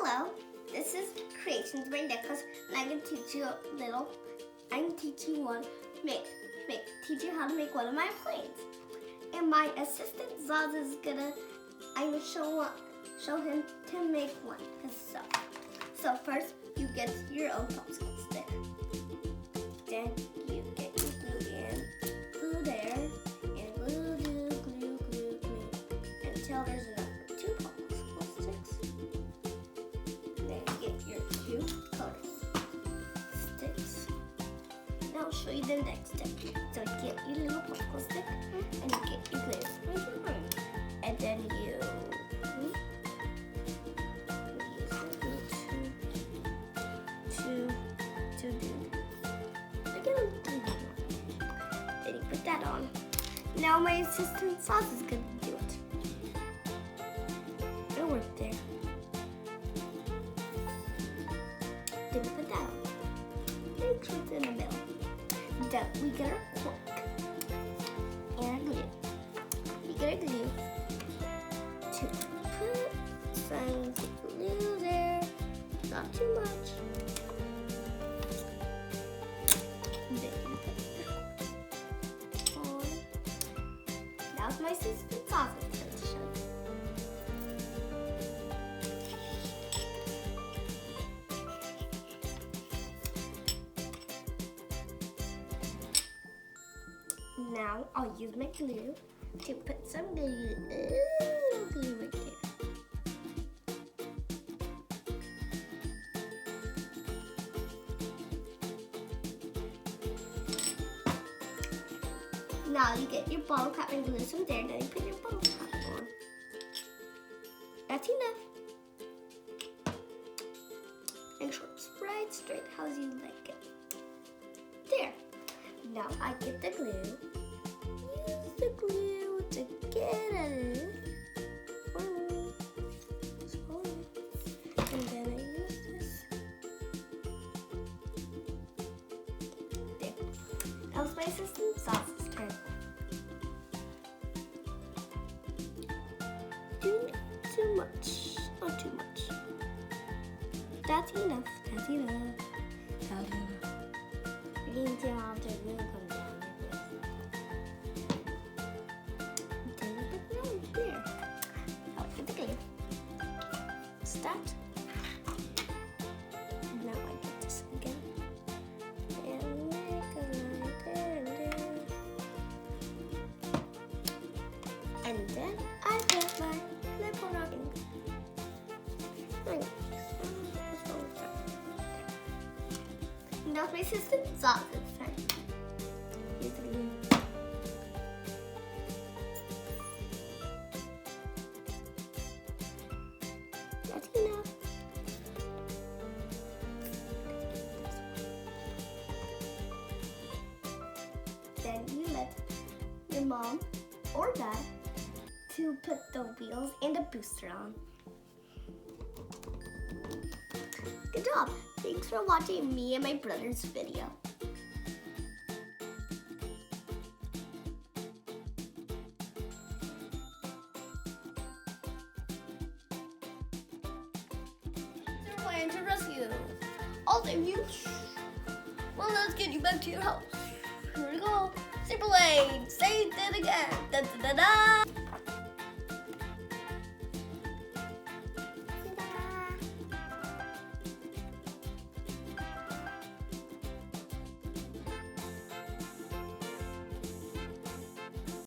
Hello, this is Creations by Nicholas, and I'm going to teach you teach you how to make one of my planes. And my assistant Zaza is I'm gonna show him to make one. So first you get your own popsicle stick. Then you get your glue and glue there, and glue until there's enough for 2 popsicle sticks. Then you get your 2 colors sticks. Now I'll show you the next step. So you get your little popsicle stick and you get your glue. And then you use the glue to do. Then you put that on. Now my assistant Sauce is going to do it. It'll work there. Then you put that on. Make sure it's in the middle. Then we get our cork and our glue. We get our glue to put some glue there, not too much. Then you put the cork on. Now it's my assistant Sauce's turn to show you. Now I'll use my glue to put some glue right there. Now you get your bottle cap and glue some there, then you put your bottle cap on. That's enough. Make sure it's right straight how you like it. There. Now I get the glue. Use the glue to get it. And then I use this. There. Now it's my assistant Sauce's turn. Do too much. Not too much. That's enough. That's enough. That's enough. You can see how the glue comes down like this. Then you put it on there. Now I put the glue. Start. Now I get this again. And make a line there and there. And then I put my clip on our finger. Now it's my assistant Zaza's turn. Use the glue. That's enough. Then you let your mom or dad to put the wheels and the booster on. Good job! Thanks for watching me and my brother's video. They're planning to rescue all of you. Well, let's get you back to your house. Here we go. Super lane. Say that again. Da, da, da, da.